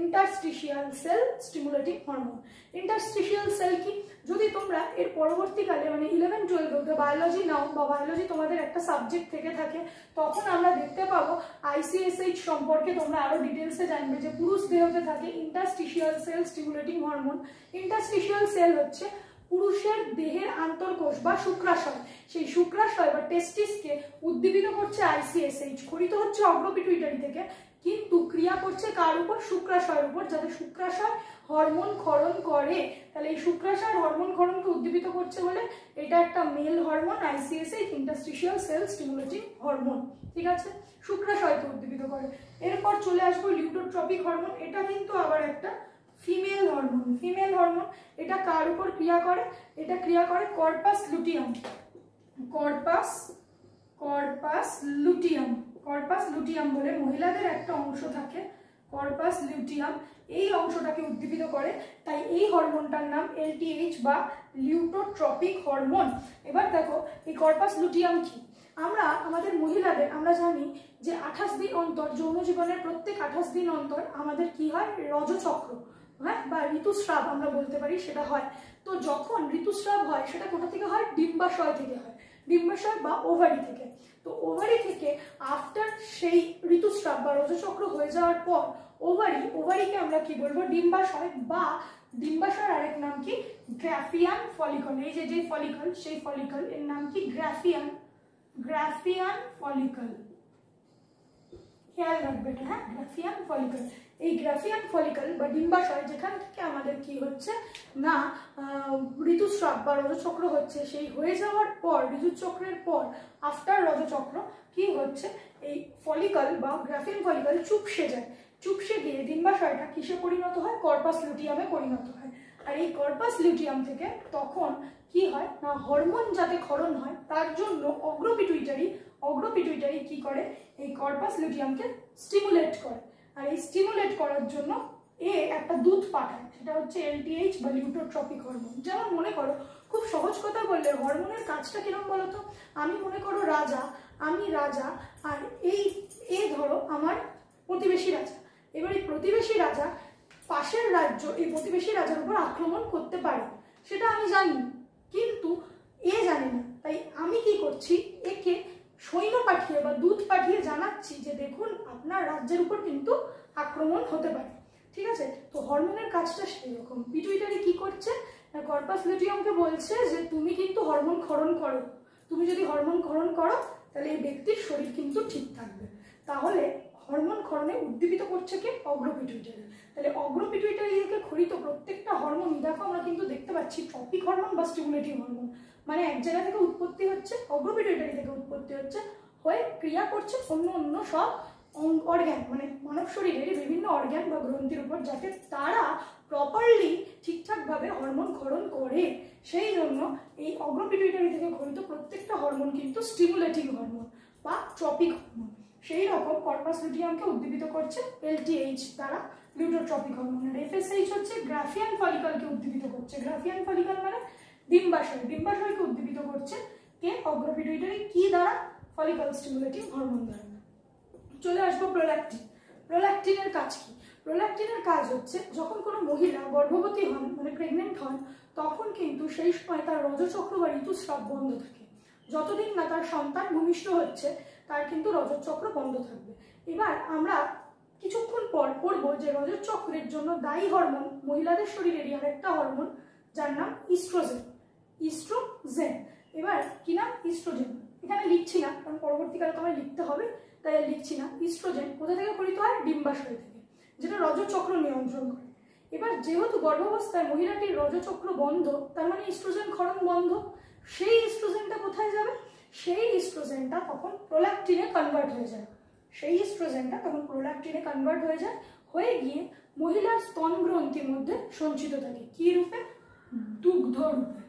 interstitial cell stimulating hormone. Interstitial cell কি? যদি তোমরা এর পরবর্তীকালে মানে 11-12 বায়োলজি নাও বা বায়োলজি তোমাদের একটা সাবজেক্ট থেকে থাকে, তখন আমরা দেখতে পাবো ICSH সম্পর্কে তোমরা আরো ডিটেলসে জানবে যে পুরুষ দেহতে থাকে interstitial cell stimulating hormone. Interstitial cell হচ্ছে পুরুষের দেহের আন্তর্কোষ বা শুক্রাশয়, সেই শুক্রাশয় বা টেস্টিসকে উদ্দীপিত করছে ICSH। খরিত হচ্ছে অগ্রপিটুইটারি থেকে, কিন্তু ক্রিয়া করছে কার উপর? শুক্রাশয়ের উপর, যাতে শুক্রাশয় হরমোন ক্ষরণ করে। তাহলে এই শুক্রাশয় হরমোন ক্ষরণকে উদ্দীপিত করছে বলে এটা একটা mail hormone, ICSH interstitial cell stimulating hormone. ঠিক আছে, শুক্রাশয়কে উদ্দীপিত করে। এরপর চলে আসবো লিউটোট্রপিক হরমোন। এটা কিন্তু আবার একটা ফিমেল হরমোন, ফিমেল হরমোন। এটা কার উপর ক্রিয়া করে? এটা ক্রিয়া করে কর্পাস লুটিয়াম, কর্পাস লুটিয়াম বলে মহিলাদের একটা অংশ থাকে, কর্পাস লুটিয়াম, এই অংশটাকে উদ্দীপিত করে। তাই এই হরমোনটার নাম LTH বা লিউটোট্রপিক হরমোন। এবার দেখো এই কর্পাস লুটিয়াম কি? আমরা আমাদের মহিলাদের আমরা জানি যে 28 দিন অন্তর, যৌন জীবনের প্রত্যেক 28 দিন অন্তর আমাদের কি হয়? রজচক্র, হ্যাঁ, বা ঋতুস্রাব আমরা বলতে পারি, সেটা হয়। তো যখন ঋতুস্রাব হয় সেটা কোথা থেকে হয়? ডিম্বাশয় থেকে হয়, ডিম্বাশয় বা ওভারি থেকে। তো ওভারি থেকে আফটার সেই ঋতুস্রাব বা রজচক্র হয়ে যাওয়ার পর ওভারিকে আমরা কি বলবো? ডিম্বাশয়, বা ডিম্বাশয়ের আরেক নাম কি? Graafian follicle. এই যে ফলিকল, সেই ফলিকল এর নাম কি? Graafian follicle. খেয়াল রাখবে এটা, হ্যাঁ, গ্রাফিয়ান ফলিকল। এই গ্রাফিয়ান ফলিকল বা ডিম্বাশয় যেখান থেকে আমাদের কি হচ্ছে না ঋতুস্রাব বা রজচক্র হচ্ছে, সেই হয়ে যাওয়ার পর ঋতুচক্রের পর আফটার রজচক্র কি হচ্ছে? এই ফলিকল বা গ্রাফিয়ান ফলিকল চুপসে যায়, চুপসে গিয়ে ডিম্বাশয়টা কিসে পরিণত হয়? কর্পাস লুটিয়ামে পরিণত হয়। আর এই কর্পাস লুটিয়াম থেকে তখন কি হয় না, হরমোন যাতে ক্ষরণ হয় তার জন্য অগ্রপিটুইটারি কি করে? এই কর্পাস লুটিয়ামকে স্টিমুলেট করে। আর এই স্টিমুলেট করার জন্য একটা দুধ পাঠায়, সেটা হচ্ছে LTH বা লিউটোট্রপিক হরমোন। যেমন মনে করো, খুব সহজ কথা বললে হরমোনের কাজটা কিরকম বলতো? আমি মনে করো আমি রাজা, আর ধরো আমার প্রতিবেশী রাজা। এবার এই প্রতিবেশী রাজা পাশের রাজ্য এই প্রতিবেশী রাজার উপর আক্রমণ করতে পারে, সেটা আমি জানি, কিন্তু জানে না। তাই আমি কি করছি? একে সৈন্য পাঠিয়ে বা দুধ পাঠিয়ে জানাচ্ছি যে দেখুন আপনার রাজ্যের উপর কিন্তু আক্রমণ হতে পারে। ঠিক আছে, তো হরমোনের কাজটা সেই রকম। পিটুইটারি কি করছে? কর্পাস লুটিয়ামকে বলছে যে তুমি কিন্তু হরমোন ক্ষরণ করো, তুমি যদি হরমোন ক্ষরণ করো তাহলে এই ব্যক্তির শরীর কিন্তু ঠিক থাকবে। তাহলে হরমোন ক্ষরণে উদ্দীপিত করছে কে? অগ্রপিটুইটারি। তাহলে অগ্রপিটুইটারি থেকে ক্ষরিত প্রত্যেকটা হরমোন দেখো আমরা কিন্তু দেখতে পাচ্ছি ট্রপিক হরমোন বা স্টিমুলেটিং হরমোন, মানে এক জায়গা থেকে উৎপত্তি হচ্ছে, অগ্রপিটুইটারি থেকে উৎপত্তি হচ্ছে, হয়ে ক্রিয়া করছে অন্য সব অর্গ্যান, মানে মানব শরীরের বিভিন্ন অর্গ্যান বা গ্রন্থির উপর, যাতে তারা প্রপারলি ঠিকঠাকভাবে হরমোন ক্ষরণ করে। সেই জন্য এই অগ্রপিটুইটারি থেকে ক্ষরিত প্রত্যেকটা হরমোন কিন্তু স্টিমুলেটিং হরমোন বা ট্রপিক হরমোন। সেই রকম কর্পাস লুটিয়ামকে উদ্দীপিত করছে LTH দ্বারা লিউটোট্রপিক হরমোন। আর FSH হচ্ছে গ্রাফিয়ান ফলিকলকে উদ্দীপিত করছে। গ্রাফিয়ান ফলিকল মানে ডিম্বাশয়কে উদ্দীপিত করছে কে? অগ্রপিটুইটারি। কি দ্বারা? ফলিকল স্টিমুলেটিং হরমোন দ্বারা। চলে আসবো প্রোল্যাকটিনের কাজ কি? প্রোল্যাকটিনের কাজ হচ্ছে যখন কোনো মহিলা গর্ভবতী হন, মানে প্রেগনেন্ট হন, তখন কিন্তু সেই সময় তার রজচক্র বা ঋতুস্রাব বন্ধ থাকে। যতদিন না তার সন্তান ভূমিষ্ঠ হচ্ছে তার কিন্তু রজচক্র বন্ধ থাকবে। এবার আমরা কিছুক্ষণ পর পড়বো যে রজচক্রের জন্য দায়ী হরমোন মহিলাদের শরীরেরই আরেকটা হরমোন, যার নাম ইস্ট্রোজেন। এবার কি নাম? ইস্ট্রোজেন। এখানে লিখছি লিখছি না, কারণ পরবর্তীকালে তোমায় লিখতে হবে, তাই লিখছি না। ইস্ট্রোজেন কোথা থেকে ক্ষরিত হয়? ডিম্বাশয় থেকে, যেটা রজচক্র নিয়ন্ত্রণ করে। এবার যেহেতু গর্ভাবস্থায় মহিলাটির রজচক্র বন্ধ, তার মানে ইস্ট্রোজেন ক্ষরণ বন্ধ। সেই ইস্ট্রোজেনটা কোথায় যাবে? সেই ইস্ট্রোজেনটা তখন প্রোল্যাক্টিনে কনভার্ট হয়ে যায়। সেই ইস্ট্রোজেনটা তখন প্রোল্যাক্টিনে কনভার্ট হয়ে যায়, হয়ে গিয়ে মহিলার স্তন গ্রন্থির মধ্যে সঞ্চিত থাকে। কি রূপে? দুগ্ধ রূপে।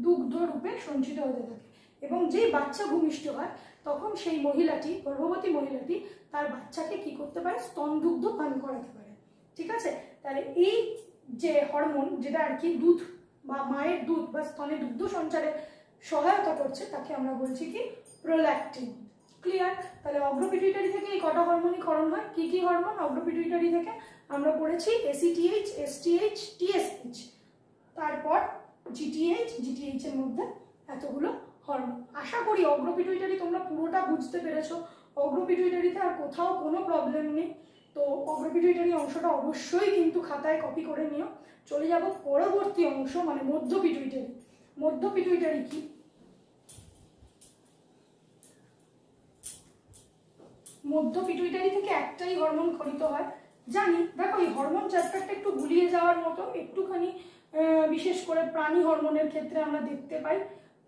দুগ্ধ রূপে সঞ্চিত হতে থাকে। এবং যেই বাচ্চা ভূমিষ্ঠ হয় তখন সেই মহিলাটি, গর্ভবতী মহিলাটি, তার বাচ্চাকে কি করতে পারে? স্তন দুগ্ধ পান করাতে পারে। ঠিক আছে? তাহলে এই যে হরমোন, যেটা আর কি দুধ বা মায়ের দুধ বা স্তনে দুগ্ধ সঞ্চারে সহায়তা করছে, তাকে আমরা বলছি কি? প্রোল্যাক্টিন। ক্লিয়ার? তাহলে অগ্রপিটুইটারি থেকে এই কটা হরমোনই ক্ষরণ হয়। কি কি হরমোন অগ্রপিটুইটারি থেকে? আমরা পড়েছি ACTH, STH, TSH, তারপর GTH, GTH এর মধ্যে এতগুলো হরমোন। আশা করি অগ্রপিটুইটারি তোমরা পুরোটা বুঝতে পেরেছো। অগ্রপিটুইটারিতে আর কোথাও কোনো প্রবলেম নেই। তো অগ্রপিটুইটারি অংশটা অবশ্যই কিন্তু খাতায় কপি করে নিও। চলে যাব পরবর্তী অংশ, মানে মধ্যপিটুইটারি। মধ্যপিটুইটারি কি? মধ্যপিটুইটারি থেকে একটাই হরমোন ক্ষরিত হয় জানি। দেখো এই হরমোন চ্যাপ্টারটা একটু গুলিয়ে যাওয়ার মতো, একটুখানি বিশেষ করে প্রাণী হরমোনের ক্ষেত্রে আমরা দেখতে পাই।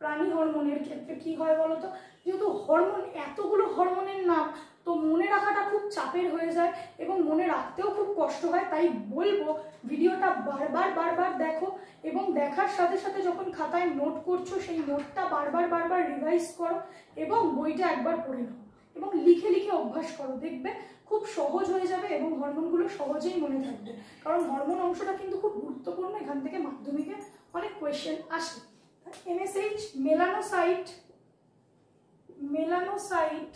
প্রাণী হরমোনের ক্ষেত্রে কি হয় বলতো? যেহেতু হরমোন, এতগুলো হরমোনের নাম, তো মনে রাখাটা খুব চাপের হয়ে যায় এবং মনে রাখতেও খুব কষ্ট হয়। তাই বলবো ভিডিওটা বারবার বারবার দেখো, এবং দেখার সাথে সাথে যখন খাতায় নোট করছো সেই নোটটা বারবার বারবার রিভাইজ করো, এবং বইটা একবার পড়ে নাও, এবং লিখে লিখে অভ্যাস করো। দেখবে খুব সহজ হয়ে যাবে এবং হরমোনগুলো সহজেই মনে থাকবে। কারণ হরমোন অংশটা কিন্তু খুব গুরুত্বপূর্ণ, এখান থেকে মাধ্যমিকে অনেক কোয়েশ্চেন আসে। MSH, melanocyte, melanocyte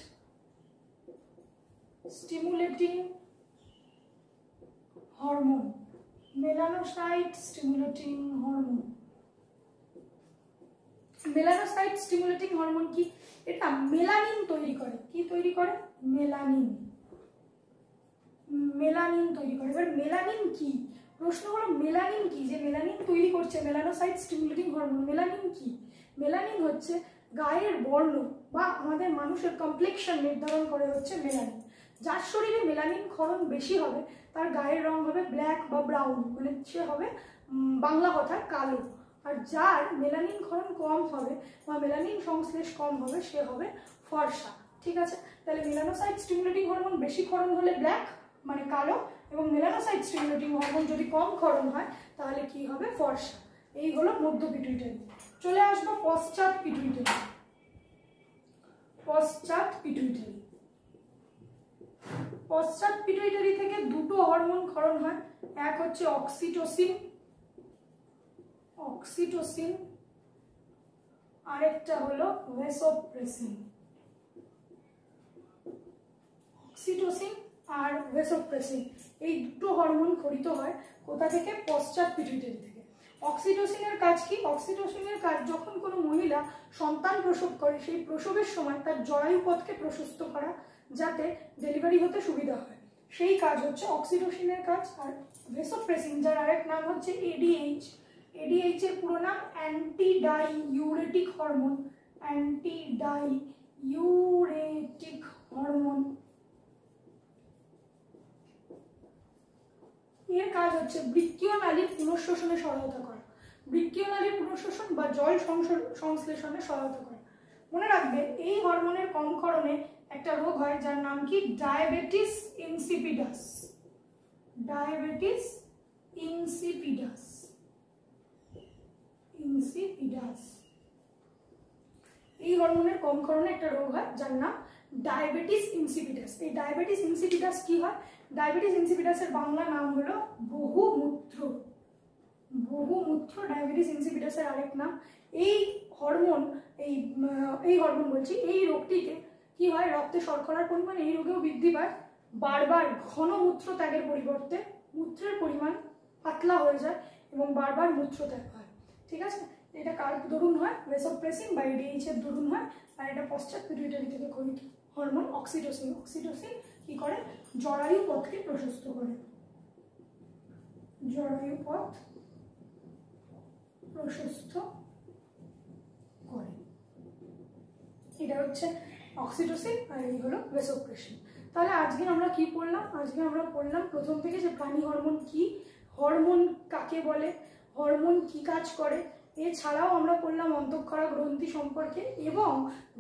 stimulating hormone. Melanocyte stimulating hormone. Melanocyte stimulating hormone কি? এটা মেলানিন তৈরি করে। কি তৈরি করে? মেলানিন। মেলানিন তৈরি করে। এবার মেলানিন কি? প্রশ্ন হলো মেলানিন কি? যে মেলানিন তৈরি করছে মেলানোসাইট স্টিমুলেটিং হরমোন, মেলানিন কি? মেলানিন হচ্ছে গায়ের বর্ণ বা আমাদের মানুষের কমপ্লেক্সন নির্ধারণ করে হচ্ছে মেলানিন। যার শরীরে মেলানিন ক্ষরণ বেশি হবে তার গায়ের রং হবে ব্ল্যাক বা ব্রাউন, মানে সে হবে বাংলা কথায় কালো। আর যার মেলানিন ক্ষরণ কম হবে বা মেলানিন সংশ্লেষ কম হবে সে হবে ফর্সা। ঠিক আছে? তাহলে মেলানোসাইট স্টিমুলেটিং হরমোন বেশি ক্ষরণ হলে ব্ল্যাক মানে কালো, এবং মেলানোসাইট স্টিমুলেটিং হরমোন যদি কম ক্ষরণ হয় তাহলে কি হবে? ফর্সা। এই হলো মধ্য পিটুইটারি। চলে আসবো পশ্চাৎ পিটুইটারি। পশ্চাৎ পিটুইটারি। পশ্চাৎ পিটুইটারি থেকে দুটো হরমোন ক্ষরণ হয়। এক হচ্ছে অক্সিটোসিন, অক্সিটোসিন, আরেকটা হলো ভেসোপ্রেসিন। অক্সিটোসিন আর ভেসোপ্রেসিন, এই দুটো হরমোন ক্ষরিত হয় কোথা থেকে? পশ্চাৎ পিটুইটারি থেকে। অক্সিটোসিনের কাজ কি? অক্সিটোসিনের কাজ যখন কোনো মহিলা সন্তান প্রসব করে সেই প্রসবের সময় তার জরায়ু পথকে প্রশস্ত করা, যাতে ডেলিভারি হতে সুবিধা হয়, সেই কাজ হচ্ছে অক্সিটোসিনের কাজ। আর ভেসোপ্রেসিন, যার আরেক নাম হচ্ছে ADH, ADH এর পুরো নাম anti die ইউরেটিক hormone. Anti die ইউরেটিক hormone, এর কাজ হচ্ছে বৃক্কীয় নালীর পুনঃশোষণে সহায়তা করা। বৃক্কীয় নালীর পুনঃশোষণ বা জল সংশ্লেষণে সহায়তা করা। মনে রাখবে এই হরমোনের কম ক্ষরণে একটা রোগ হয় যার নাম কি? Diabetes insipidus. Diabetes insipidus. Insipidus, এই হরমোনের কম ক্ষরণে একটা রোগ হয় যার নাম ডায়াবেটিস ইনসিপিডাস। এই ডায়াবেটিস ইনসিপিডাস কি হয়? ডায়াবেটিস ইনসিপিডাসের বাংলা নাম হলো বহুমূত্র। বহুমূত্র ডায়াবেটিস ইনসিপিডাসের আরেক নাম। এই হরমোন, এই হরমোন বলছি, এই রোগটিতে কি হয়? রক্তে শর্করার পরিমাণ এই রোগেও বৃদ্ধি পায়। বারবার ঘন মূত্র ত্যাগের পরিবর্তে মূত্রের পরিমাণ পাতলা হয়ে যায় এবং বারবার মূত্র ত্যাগ হয়। ঠিক আছে? এটা কার দরুন হয়? ভেসোপ্রেসিন বা ADH এর দরুন হয়। আর এটা পশ্চাৎ পিটুইটারি থেকে ক্ষরিত হরমোন অক্সিটোসিন। অক্সিটোসিন কি করে? জরায়ু পথকে প্রশস্ত করে। জরায়ু পথ প্রশস্ত করে। এটা হচ্ছে অক্সিটোসিন আর এই হলো ভেসোপ্রেসিন। তাহলে আজকে আমরা কি পড়লাম? আজকে আমরা পড়লাম প্রথম থেকে যে প্রাণী হরমোন কি, হরমোন কাকে বলে, হরমোন কি কাজ করে, এছাড়াও আমরা পড়লাম অন্তঃক্ষরা গ্রন্থি সম্পর্কে এবং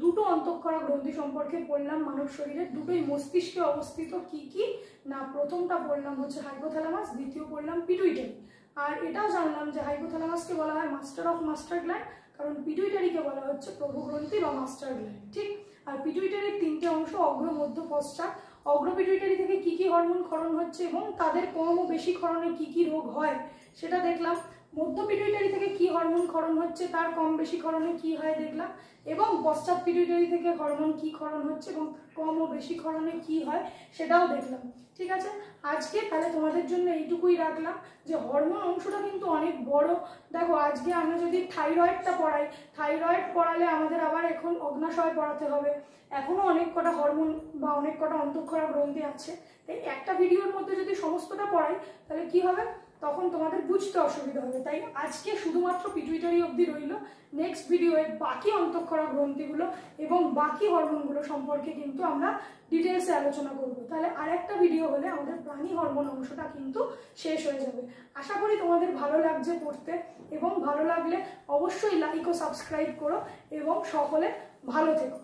দুটো অন্তঃক্ষরা গ্রন্থি সম্পর্কে পড়লাম মানব শরীরের, দুটোই মস্তিষ্কে অবস্থিত। কি কি না, প্রথমটা পড়লাম হচ্ছে হাইপোথ্যালামাস, দ্বিতীয় পড়লাম পিটুইটারি। আর এটাও জানলাম যে হাইপোথ্যালামাসকে বলা হয় মাস্টার অফ মাস্টার গ্ল্যান্ড, কারণ পিটুইটারিকে বলা হচ্ছে প্রভুগ্রন্থি বা মাস্টার গ্ল্যান্ড, ঠিক। আর পিটুইটারির তিনটে অংশ, অগ্র, মধ্য, পশ্চাৎ। অগ্র পিটুইটারি থেকে কি কি হরমোন ক্ষরণ হচ্ছে এবং তাদের কম ও বেশি ক্ষরণে কি কি রোগ হয় সেটা দেখলাম। মধ্য পিটুইটারি থেকে কি হরমোন ক্ষরণ হচ্ছে, তার কম বেশি ক্ষরণে কি হয় দেখলাম। এবং পশ্চাৎ পিটুইটারি থেকে হরমোন কি ক্ষরণ হচ্ছে এবং কম ও বেশি ক্ষরণে কি হয় সেটাও দেখলাম, ঠিক আছে। আজকে তাহলে তোমাদের জন্য এইটুকুই রাখলাম যে হরমোন অংশটা কিন্তু অনেক বড়। দেখো আজকে আমরা যদি থাইরয়েডটা পড়াই, থাইরয়েড পড়ালে আমাদের আবার এখন অগ্নাশয় পড়াতে হবে, এখনো অনেক কটা হরমোন বা অনেক কটা অন্তঃক্ষরা গ্রন্থি আছে। তাই একটা ভিডিওর মধ্যে যদি সমস্তটা পড়াই তাহলে কি হবে, তখন তোমাদের বুঝতে অসুবিধা হবে। তাই আজকে শুধুমাত্র পিটুইটারি অবধি রইল। নেক্সট ভিডিওয়ে বাকি অন্তঃক্ষরা গ্রন্থিগুলো এবং বাকি হরমোনগুলো সম্পর্কে কিন্তু আমরা ডিটেলসে আলোচনা করব। তাহলে আরেকটা ভিডিও হলে আমাদের প্রাণী হরমোন অংশটা কিন্তু শেষ হয়ে যাবে। আশা করি তোমাদের ভালো লাগছে পড়তে, এবং ভালো লাগলে অবশ্যই লাইক ও সাবস্ক্রাইব করো এবং সকলে ভালো থেকো।